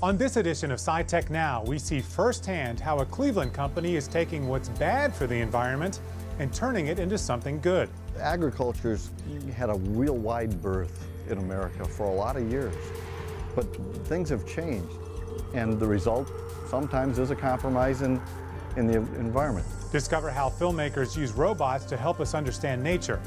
On this edition of SciTech Now, we see firsthand how a Cleveland company is taking what's bad for the environment and turning it into something good. Agriculture's had a real wide berth in America for a lot of years, but things have changed, and the result sometimes is a compromise in the environment. Discover how filmmakers use robots to help us understand nature.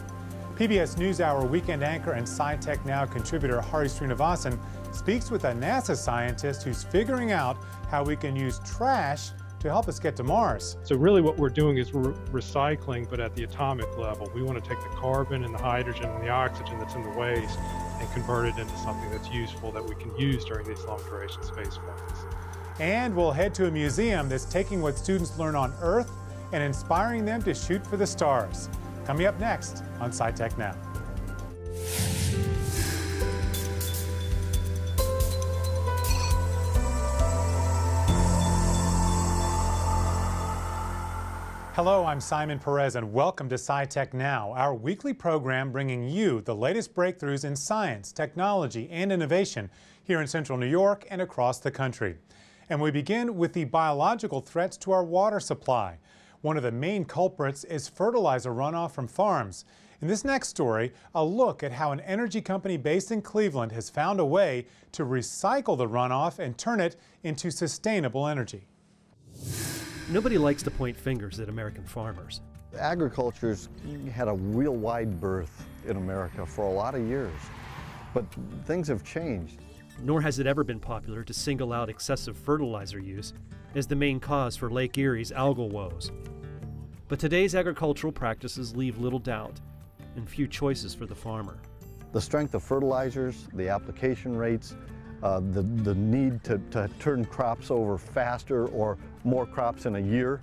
PBS NewsHour weekend anchor and SciTech Now contributor Hari Srinivasan speaks with a NASA scientist who's figuring out how we can use trash to help us get to Mars. So really what we're doing is we're recycling, but at the atomic level. We want to take the carbon and the hydrogen and the oxygen that's in the waste and convert it into something that's useful that we can use during these long-duration space flights. And we'll head to a museum that's taking what students learn on Earth and inspiring them to shoot for the stars. Coming up next on SciTech Now. Hello, I'm Simon Perez, and welcome to SciTech Now, our weekly program bringing you the latest breakthroughs in science, technology, and innovation here in Central New York and across the country. And we begin with the biological threats to our water supply. One of the main culprits is fertilizer runoff from farms. In this next story, a look at how an energy company based in Cleveland has found a way to recycle the runoff and turn it into sustainable energy. Nobody likes to point fingers at American farmers. Agriculture's had a real wide berth in America for a lot of years, but things have changed. Nor has it ever been popular to single out excessive fertilizer use as the main cause for Lake Erie's algal woes. But today's agricultural practices leave little doubt and few choices for the farmer. The strength of fertilizers, the application rates, the need to turn crops over faster or more crops in a year,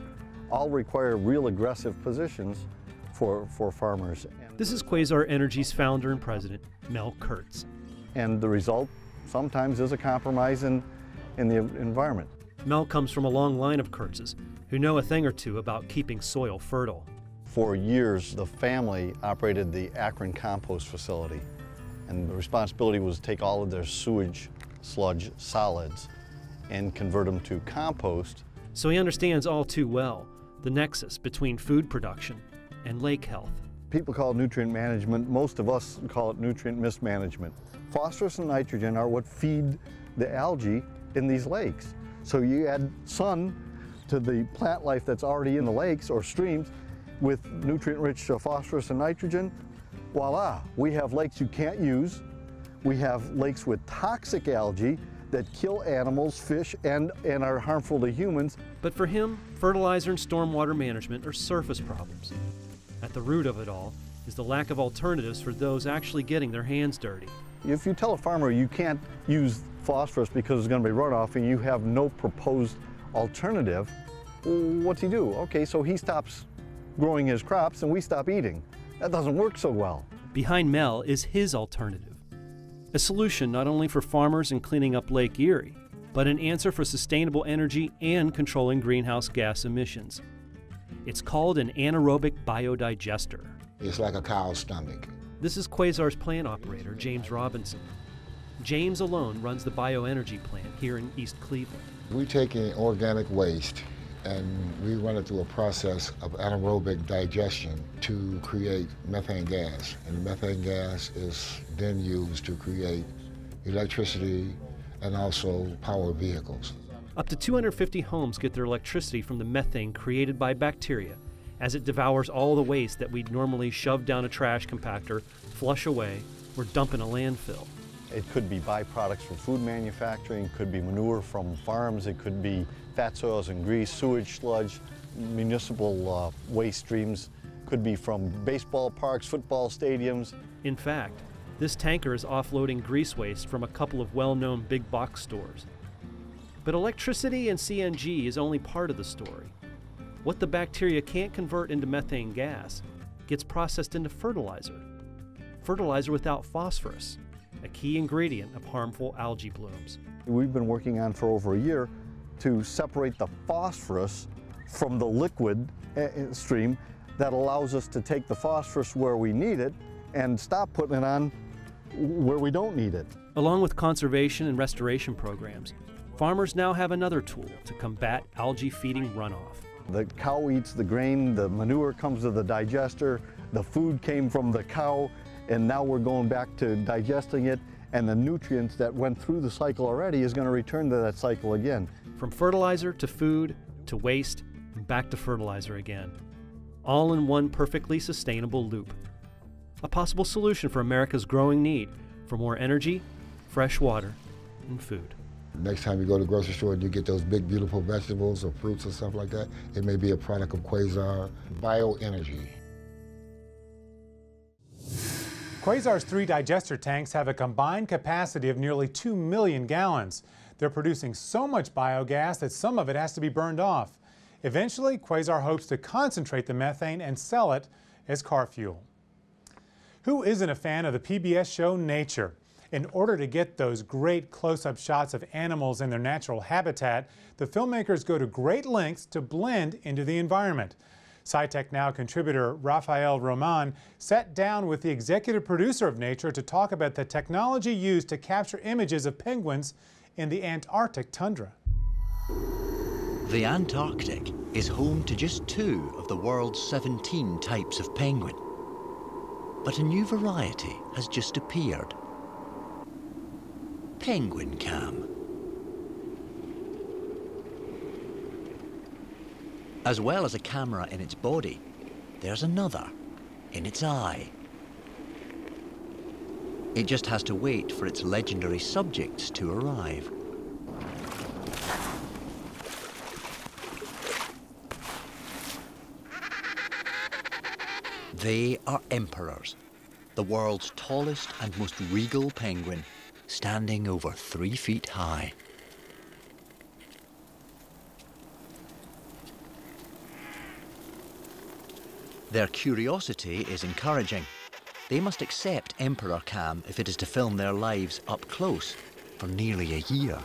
all require real aggressive positions for farmers. This is Quasar Energy's founder and president, Mel Kurtz. And the result sometimes is a compromise in the environment. Mel comes from a long line of Kurtzes who know a thing or two about keeping soil fertile. For years, the family operated the Akron compost facility, and the responsibility was to take all of their sewage sludge solids and convert them to compost. So he understands all too well the nexus between food production and lake health. People call it nutrient management. Most of us call it nutrient mismanagement. Phosphorus and nitrogen are what feed the algae in these lakes. So you add sun to the plant life that's already in the lakes or streams with nutrient-rich phosphorus and nitrogen, voila, we have lakes you can't use. We have lakes with toxic algae that kill animals, fish, and are harmful to humans. But for him, fertilizer and stormwater management are surface problems. At the root of it all is the lack of alternatives for those actually getting their hands dirty. If you tell a farmer you can't use phosphorus because there's going to be runoff and you have no proposed alternative, what's he do? Okay, so he stops growing his crops and we stop eating. That doesn't work so well. Behind Mel is his alternative. A solution not only for farmers in cleaning up Lake Erie, but an answer for sustainable energy and controlling greenhouse gas emissions. It's called an anaerobic biodigester. It's like a cow's stomach. This is Quasar's plant operator, James Robinson. James alone runs the bioenergy plant here in East Cleveland. We take in organic waste and we run it through a process of anaerobic digestion to create methane gas. And the methane gas is then used to create electricity and also power vehicles. Up to 250 homes get their electricity from the methane created by bacteria as it devours all the waste that we'd normally shove down a trash compactor, flush away, or dump in a landfill. It could be byproducts from food manufacturing, could be manure from farms, it could be fats, oils, and grease, sewage sludge, municipal waste streams, could be from baseball parks, football stadiums. In fact, this tanker is offloading grease waste from a couple of well-known big box stores. But electricity and CNG is only part of the story. What the bacteria can't convert into methane gas gets processed into fertilizer. Fertilizer without phosphorus, a key ingredient of harmful algae blooms. We've been working on for over a year to separate the phosphorus from the liquid stream that allows us to take the phosphorus where we need it and stop putting it on where we don't need it. Along with conservation and restoration programs, farmers now have another tool to combat algae feeding runoff. The cow eats the grain, the manure comes to the digester, the food came from the cow, and now we're going back to digesting it, and the nutrients that went through the cycle already is going to return to that cycle again. From fertilizer to food to waste and back to fertilizer again, all in one perfectly sustainable loop. A possible solution for America's growing need for more energy, fresh water, and food. Next time you go to the grocery store and you get those big, beautiful vegetables or fruits or stuff like that, it may be a product of Quasar bioenergy. Quasar's 3 digester tanks have a combined capacity of nearly 2 million gallons. They're producing so much biogas that some of it has to be burned off. Eventually, Quasar hopes to concentrate the methane and sell it as car fuel. Who isn't a fan of the PBS show Nature? In order to get those great close-up shots of animals in their natural habitat, the filmmakers go to great lengths to blend into the environment. SciTech Now contributor Rafael Roman sat down with the executive producer of Nature to talk about the technology used to capture images of penguins in the Antarctic tundra. The Antarctic is home to just 2 of the world's 17 types of penguin. But a new variety has just appeared. Penguin cam. As well as a camera in its body, there's another in its eye. It just has to wait for its legendary subjects to arrive. They are emperors, the world's tallest and most regal penguin, standing over 3 feet high. Their curiosity is encouraging. They must accept Emperor Cam if it is to film their lives up close for nearly a year.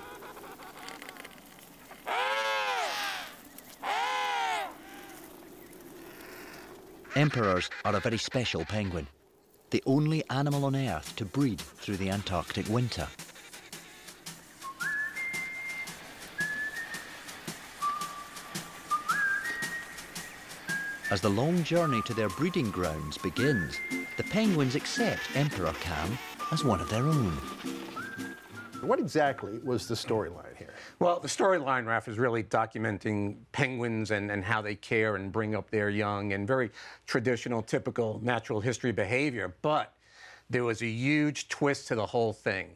Emperors are a very special penguin, the only animal on Earth to breed through the Antarctic winter. As the long journey to their breeding grounds begins, the penguins accept Emperor Cam as one of their own. What exactly was the storyline here? Well, the storyline, Raf, is really documenting penguins and how they care and bring up their young, and very traditional, typical natural history behavior. But there was a huge twist to the whole thing.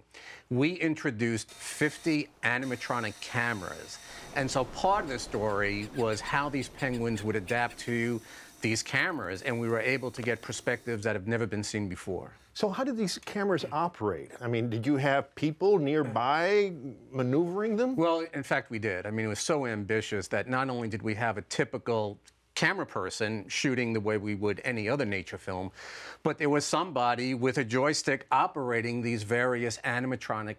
We introduced 50 animatronic cameras. And so part of the story was how these penguins would adapt to these cameras, and we were able to get perspectives that have never been seen before. So how did these cameras operate? I mean, did you have people nearby maneuvering them? Well, in fact, we did. I mean, it was so ambitious that not only did we have a typical camera person shooting the way we would any other nature film, but there was somebody with a joystick operating these various animatronic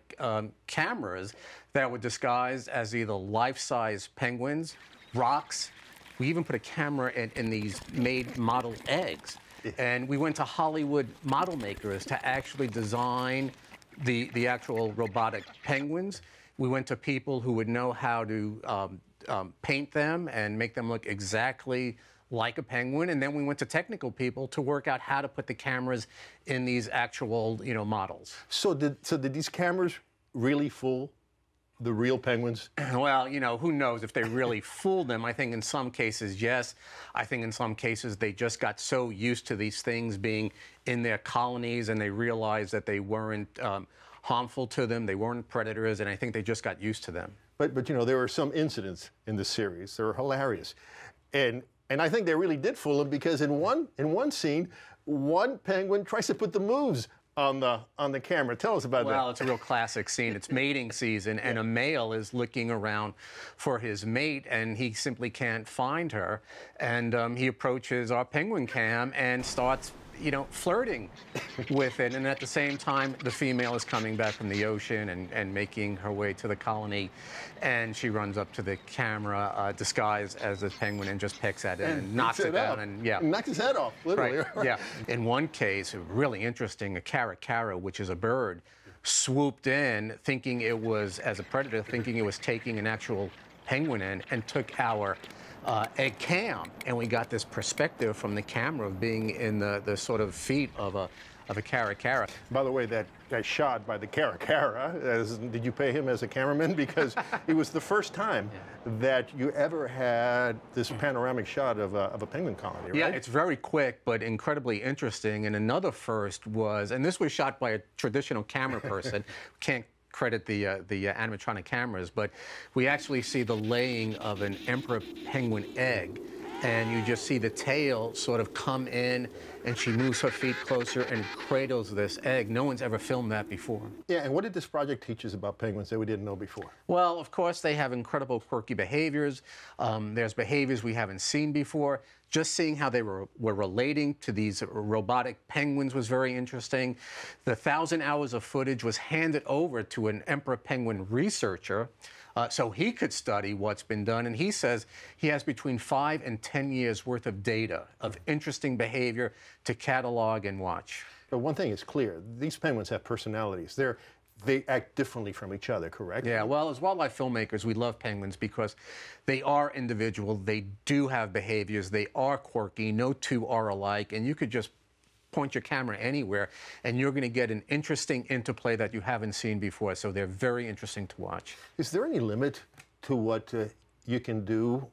cameras that were disguised as either life-size penguins, rocks. We even put a camera in these made model eggs. And we went to Hollywood model makers to actually design the actual robotic penguins. We went to people who would know how to paint them and make them look exactly like a penguin. And then we went to technical people to work out how to put the cameras in these actual, models. So did these cameras really fool the real penguins? Well, who knows if they really fooled them. I think in some cases, yes. I think in some cases, they just got so used to these things being in their colonies, and they realized that they weren't harmful to them, they weren't predators, and I think they just got used to them. But there were some incidents in the series that were hilarious. And I think they really did fool them, because in one scene, one penguin tries to put the moves on the camera. Tell us about that. Well, it's a real classic scene. It's mating season, and a male is looking around for his mate, and he simply can't find her. And he approaches our penguin cam and starts you know, flirting with it. And at the same time, the female is coming back from the ocean and making her way to the colony. And she runs up to the camera, disguised as a penguin, and just pecks at it and knocks it down. And yeah, knocks his head off, literally. Right. Yeah. In one case, really interesting, a caracara, which is a bird, swooped in thinking it was, as a predator, thinking it was taking an actual penguin in, and took our egg cam, and we got this perspective from the camera of being in the sort of feet of a caracara. By the way, that shot by the caracara, did you pay him as a cameraman? Because it was the first time that you ever had this panoramic shot of a penguin colony, right? Yeah, it's very quick, but incredibly interesting. And another first was, and this was shot by a traditional camera person, can't credit the animatronic cameras, but we actually see the laying of an emperor penguin egg, and you just see the tail sort of come in, and she moves her feet closer and cradles this egg. No one's ever filmed that before. Yeah, and what did this project teach us about penguins that we didn't know before? Well, of course, they have incredible quirky behaviors. There's behaviors we haven't seen before. Just seeing how they were relating to these robotic penguins was very interesting. The 1,000 hours of footage was handed over to an emperor penguin researcher so he could study what's been done. And he says he has between 5 and 10 years worth of data of interesting behavior to catalog and watch. But one thing is clear, these penguins have personalities. They act differently from each other, correct? Yeah, well, as wildlife filmmakers, we love penguins because they are individual, they do have behaviors, they are quirky, no two are alike, and you could just point your camera anywhere and you're going to get an interesting interplay that you haven't seen before, so they're very interesting to watch. Is there any limit to what you can do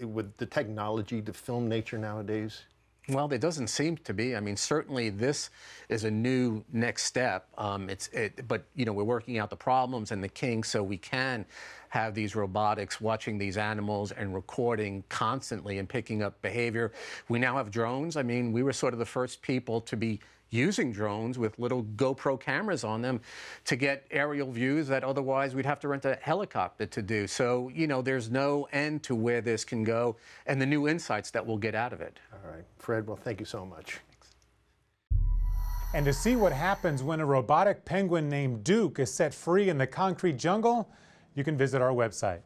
with the technology to film nature nowadays? Well, there doesn't seem to be. I mean, certainly this is a new next step. But you know, we're working out the problems and the kinks so we can have these robotics watching these animals and recording constantly and picking up behavior. We now have drones. I mean, we were sort of the first people to be using drones with little GoPro cameras on them to get aerial views that otherwise we'd have to rent a helicopter to do. So, you know, there's no end to where this can go and the new insights that we'll get out of it. All right. Fred, well, thank you so much. And to see what happens when a robotic penguin named Duke is set free in the concrete jungle, you can visit our website.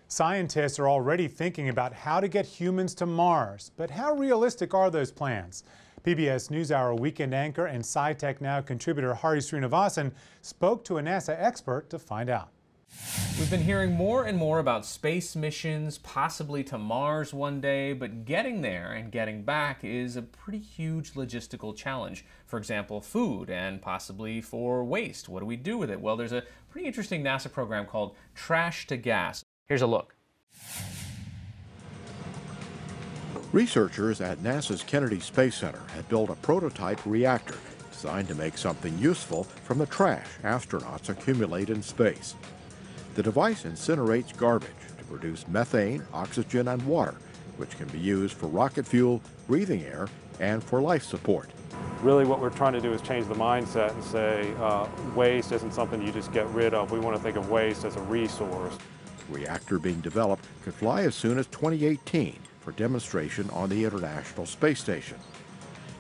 Scientists are already thinking about how to get humans to Mars, but how realistic are those plans? PBS NewsHour weekend anchor and SciTech Now contributor Hari Srinivasan spoke to a NASA expert to find out. We've been hearing more and more about space missions, possibly to Mars one day, but getting there and getting back is a pretty huge logistical challenge. For example, food and possibly for waste. What do we do with it? Well, there's a pretty interesting NASA program called Trash to Gas. Here's a look. Researchers at NASA's Kennedy Space Center had built a prototype reactor designed to make something useful from the trash astronauts accumulate in space. The device incinerates garbage to produce methane, oxygen, and water, which can be used for rocket fuel, breathing air, and for life support. Really what we're trying to do is change the mindset and say waste isn't something you just get rid of. We want to think of waste as a resource. The reactor being developed could fly as soon as 2018 for demonstration on the International Space Station.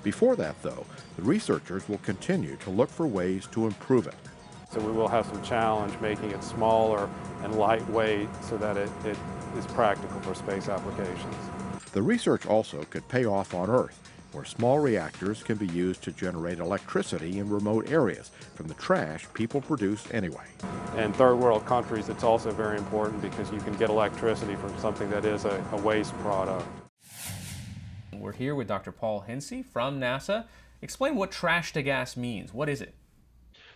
Before that, though, the researchers will continue to look for ways to improve it. So we will have some challenge making it smaller and lightweight so that it is practical for space applications. The research also could pay off on Earth, where small reactors can be used to generate electricity in remote areas from the trash people produce anyway. In third world countries, it's also very important because you can get electricity from something that is a waste product. We're here with Dr. Paul Hensey from NASA. Explain what trash to gas means. What is it?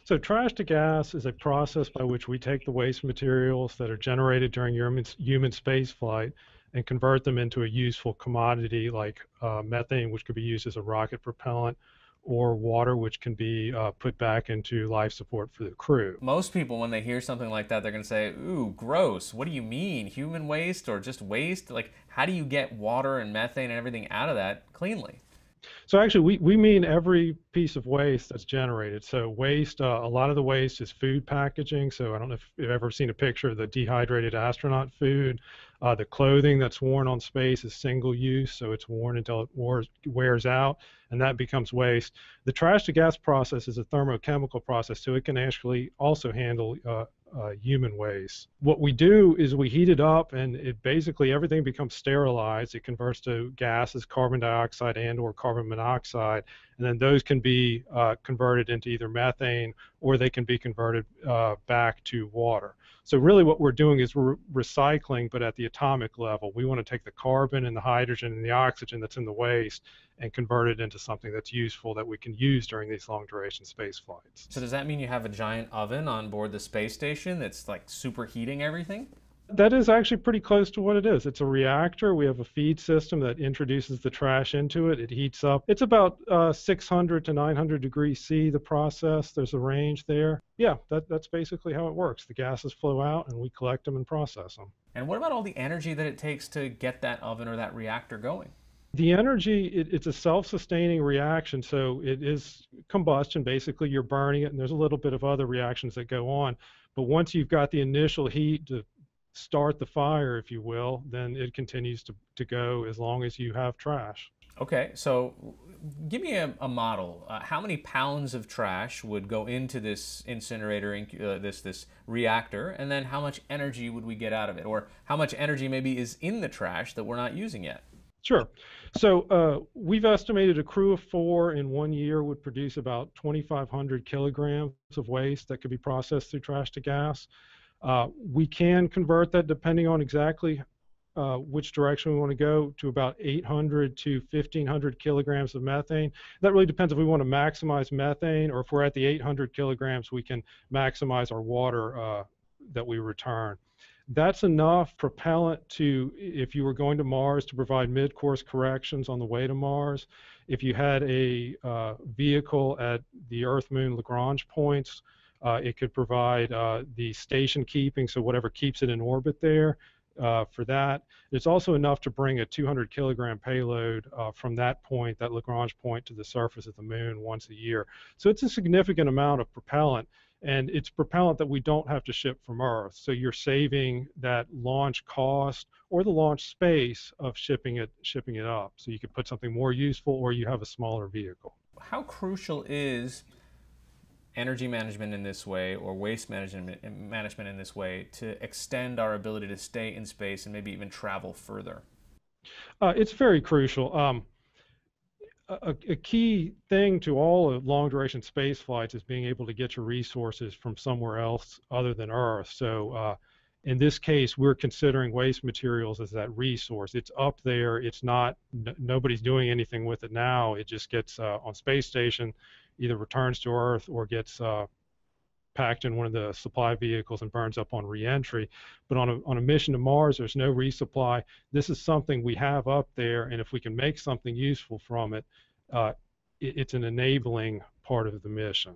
So trash to gas is a process by which we take the waste materials that are generated during human space flight and convert them into a useful commodity like methane, which could be used as a rocket propellant, or water, which can be put back into life support for the crew. Most people, when they hear something like that, they're going to say, ooh, gross. What do you mean? Human waste or just waste? Like, how do you get water and methane and everything out of that cleanly? So actually, we mean every piece of waste that's generated. So waste, a lot of the waste is food packaging. So I don't know if you've ever seen a picture of the dehydrated astronaut food. The clothing that's worn on space is single use, so it's worn until it wears out, and that becomes waste. The trash to gas process is a thermochemical process, so it can actually also handle human waste. What we do is we heat it up, and it basically everything becomes sterilized. It converts to gases, carbon dioxide and or carbon monoxide, and then those can be converted into either methane, or they can be converted back to water. So really what we're doing is we're recycling, but at the atomic level. We want to take the carbon and the hydrogen and the oxygen that's in the waste and convert it into something that's useful that we can use during these long duration space flights. So does that mean you have a giant oven on board the space station that's like superheating everything? That is actually pretty close to what it is. It's a reactor. We have a feed system that introduces the trash into it. It heats up. It's about 600 to 900 degrees C, the process. There's a range there. Yeah, that's basically how it works. The gases flow out, and we collect them and process them. And what about all the energy that it takes to get that oven or that reactor going? The energy, it's a self-sustaining reaction, so it is combustion. Basically, you're burning it, and there's a little bit of other reactions that go on. But once you've got the initial heat to start the fire, if you will, then it continues to go as long as you have trash. Okay, so give me a model. How many pounds of trash would go into this incinerator, this reactor, and then how much energy would we get out of it? Or how much energy maybe is in the trash that we're not using yet? Sure. So we've estimated a crew of 4 in 1 year would produce about 2,500 kilograms of waste that could be processed through trash to gas. We can convert that, depending on exactly which direction we want to go, to about 800 to 1,500 kilograms of methane. That really depends if we want to maximize methane, or if we're at the 800 kilograms, we can maximize our water that we return. That's enough propellant to, if you were going to Mars, to provide mid-course corrections on the way to Mars. If you had a vehicle at the Earth-Moon Lagrange points, it could provide the station keeping, so whatever keeps it in orbit there for that. It's also enough to bring a 200 kilogram payload from that point, that Lagrange point, to the surface of the moon once a year. So it's a significant amount of propellant, and it's propellant that we don't have to ship from Earth. So you're saving that launch cost or the launch space of shipping it up. So you could put something more useful, or you have a smaller vehicle. How crucial is energy management in this way, or waste management in this way, to extend our ability to stay in space and maybe even travel further? It's very crucial. A key thing to all of long duration space flights is being able to get your resources from somewhere else other than Earth. So in this case, we're considering waste materials as that resource. It's up there. It's not, nobody's doing anything with it now. It just gets on space station, either returns to Earth or gets packed in one of the supply vehicles and burns up on re-entry. But on a mission to Mars, there's no resupply. This is something we have up there, and if we can make something useful from it, it's an enabling part of the mission.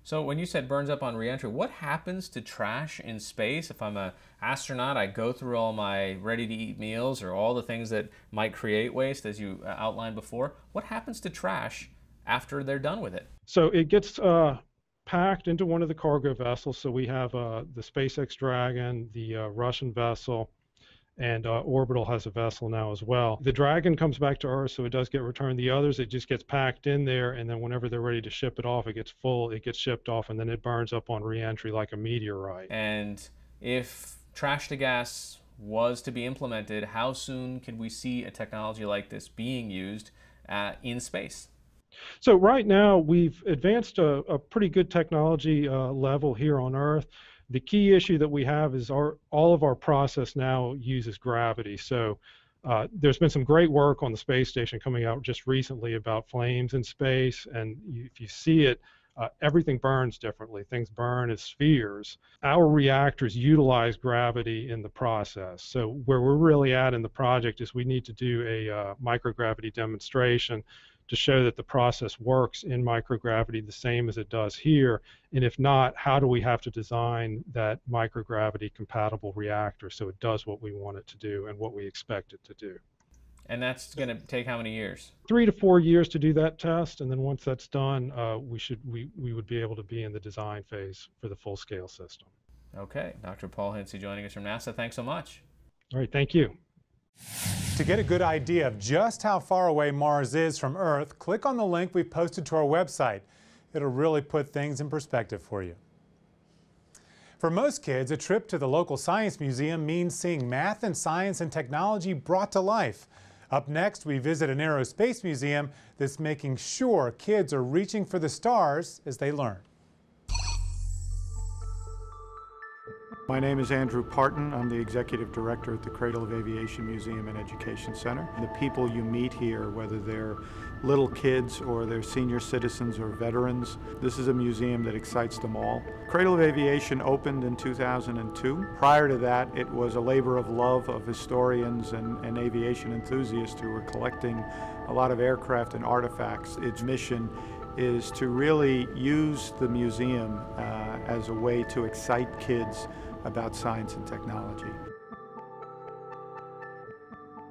So when you said burns up on re-entry, what happens to trash in space? If I'm an astronaut, I go through all my ready-to-eat meals, or all the things that might create waste, as you outlined before. What happens to trash after they're done with it? So it gets packed into one of the cargo vessels. So we have the SpaceX Dragon, the Russian vessel, and Orbital has a vessel now as well. The Dragon comes back to Earth, so it does get returned. The others, it just gets packed in there, and then whenever they're ready to ship it off, it gets full, it gets shipped off, and then it burns up on re-entry like a meteorite. And if trash to gas was to be implemented, how soon could we see a technology like this being used in space? So right now, we've advanced a pretty good technology level here on Earth. The key issue that we have is all of our process now uses gravity. So there's been some great work on the space station coming out just recently about flames in space, and if you see it, everything burns differently. Things burn as spheres. Our reactors utilize gravity in the process. So where we're really at in the project is we need to do a microgravity demonstration to show that the process works in microgravity the same as it does here. And if not, how do we have to design that microgravity compatible reactor so it does what we want it to do and what we expect it to do? And that's going to take how many years? 3 to 4 years to do that test, and then once that's done, we would be able to be in the design phase for the full-scale system. Okay, Dr. Paul Hintze joining us from NASA. Thanks so much. All right, thank you. To get a good idea of just how far away Mars is from Earth, click on the link we've posted to our website. It'll really put things in perspective for you. For most kids, a trip to the local science museum means seeing math and science and technology brought to life. Up next, we visit an aerospace museum that's making sure kids are reaching for the stars as they learn. My name is Andrew Parton. I'm the Executive Director at the Cradle of Aviation Museum and Education Center. The people you meet here, whether they're little kids or they're senior citizens or veterans, this is a museum that excites them all. Cradle of Aviation opened in 2002. Prior to that, it was a labor of love of historians and aviation enthusiasts who were collecting a lot of aircraft and artifacts. Its mission is to really use the museum as a way to excite kids about science and technology.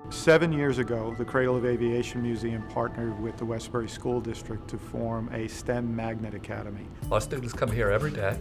7 years ago, the Cradle of Aviation Museum partnered with the Westbury School District to form a STEM Magnet Academy. Our students come here every day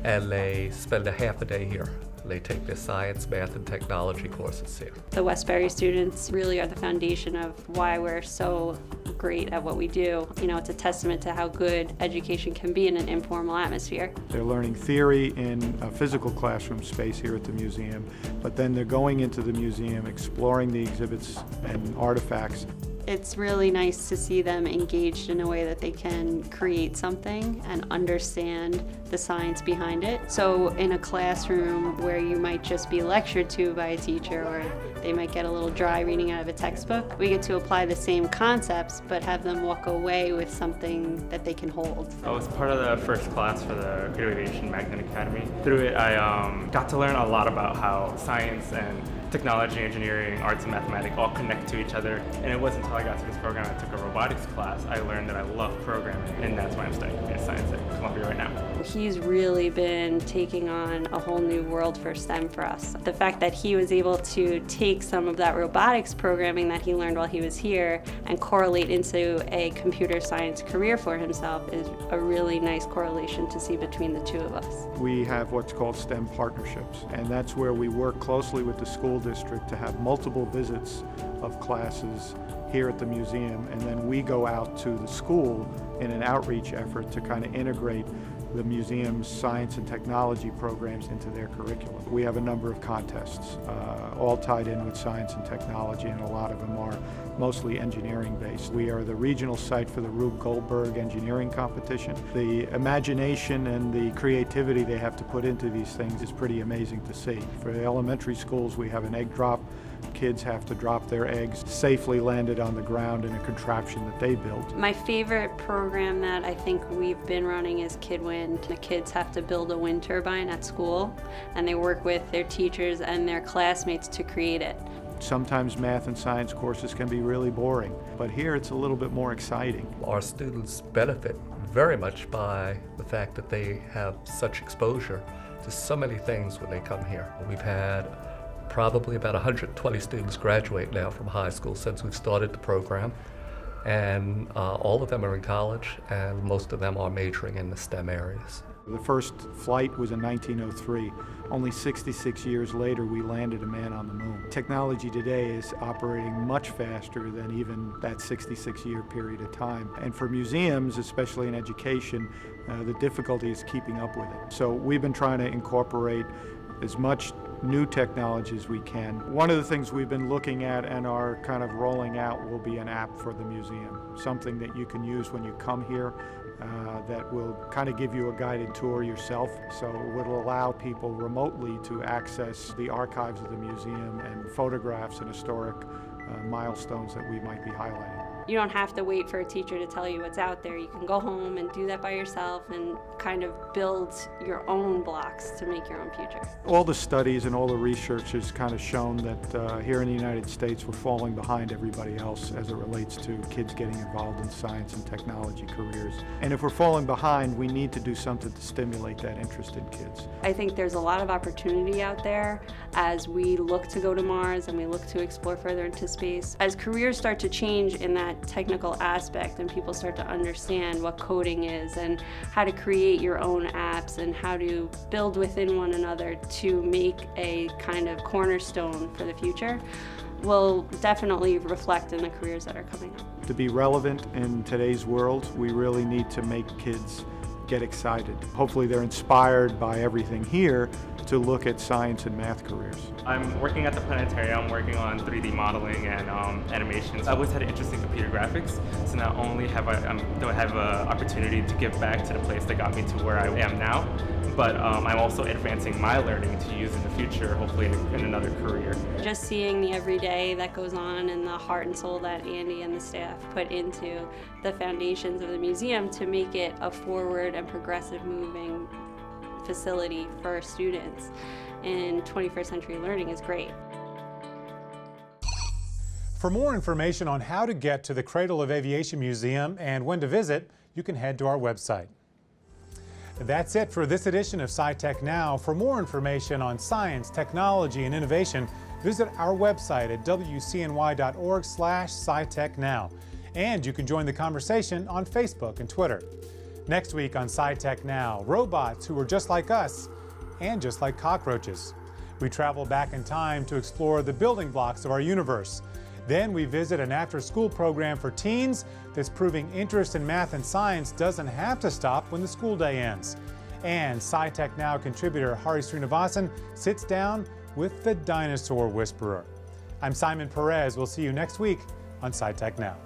and they spend a half a day here. They take their science, math, and technology courses here. The Westbury students really are the foundation of why we're so great at what we do. You know, it's a testament to how good education can be in an informal atmosphere. They're learning theory in a physical classroom space here at the museum, but then they're going into the museum, exploring the exhibits and artifacts. It's really nice to see them engaged in a way that they can create something and understand the science behind it. So in a classroom where you might just be lectured to by a teacher, or they might get a little dry reading out of a textbook, we get to apply the same concepts but have them walk away with something that they can hold. I was part of the first class for the Cradle of Aviation Magnet Academy. Through it, I got to learn a lot about how science and technology, engineering, arts, and mathematics all connect to each other. And it wasn't until I got to this program, I took a robotics class, I learned that I love programming, and that's why I'm studying computer science at Columbia right now. He's really been taking on a whole new world for STEM for us. The fact that he was able to take some of that robotics programming that he learned while he was here and correlate into a computer science career for himself is a really nice correlation to see between the two of us. We have what's called STEM partnerships, and that's where we work closely with the school district to have multiple visits of classes here at the museum, and then we go out to the school in an outreach effort to kind of integrate the museum's science and technology programs into their curriculum. We have a number of contests, all tied in with science and technology, and a lot of them are mostly engineering based. We are the regional site for the Rube Goldberg engineering competition. The imagination and the creativity they have to put into these things is pretty amazing to see. For the elementary schools, we have an egg drop. Kids have to drop their eggs safely landed on the ground in a contraption that they built. My favorite program that I think we've been running is KidWind. The kids have to build a wind turbine at school, and they work with their teachers and their classmates to create it. Sometimes math and science courses can be really boring, but here it's a little bit more exciting. Our students benefit very much by the fact that they have such exposure to so many things when they come here. We've had probably about 120 students graduate now from high school since we've started the program, and all of them are in college, and most of them are majoring in the STEM areas. The first flight was in 1903. Only 66 years later, we landed a man on the moon. Technology today is operating much faster than even that 66-year period of time. And for museums, especially in education, the difficulty is keeping up with it. So we've been trying to incorporate as much new technology as we can. One of the things we've been looking at and are kind of rolling out will be an app for the museum, something that you can use when you come here that will kind of give you a guided tour yourself. So it will allow people remotely to access the archives of the museum and photographs and historic milestones that we might be highlighting. You don't have to wait for a teacher to tell you what's out there. You can go home and do that by yourself and kind of build your own blocks to make your own future. All the studies and all the research has kind of shown that here in the United States we're falling behind everybody else as it relates to kids getting involved in science and technology careers. And if we're falling behind, we need to do something to stimulate that interest in kids. I think there's a lot of opportunity out there as we look to go to Mars and we look to explore further into space. As careers start to change in that technical aspect and people start to understand what coding is and how to create your own apps and how to build within one another to make a kind of cornerstone for the future, will definitely reflect in the careers that are coming up. To be relevant in today's world, we really need to make kids get excited. Hopefully they're inspired by everything here to look at science and math careers. I'm working at the planetarium. I'm working on 3D modeling and animations. I always had an interest in computer graphics, so not only do I have an opportunity to give back to the place that got me to where I am now, but I'm also advancing my learning to use in the future, hopefully in another career. Just seeing the everyday that goes on and the heart and soul that Andy and the staff put into the foundations of the museum to make it a forward and progressive moving facility for students in 21st century learning is great. For more information on how to get to the Cradle of Aviation Museum and when to visit, you can head to our website. That's it for this edition of SciTech Now. For more information on science, technology, and innovation, visit our website at wcny.org/SciTechNow. And you can join the conversation on Facebook and Twitter. Next week on SciTech Now, robots who are just like us and just like cockroaches. We travel back in time to explore the building blocks of our universe. Then we visit an after-school program for teens that's proving interest in math and science doesn't have to stop when the school day ends. And SciTech Now contributor Hari Srinivasan sits down with the dinosaur whisperer. I'm Simon Perez. We'll see you next week on SciTech Now.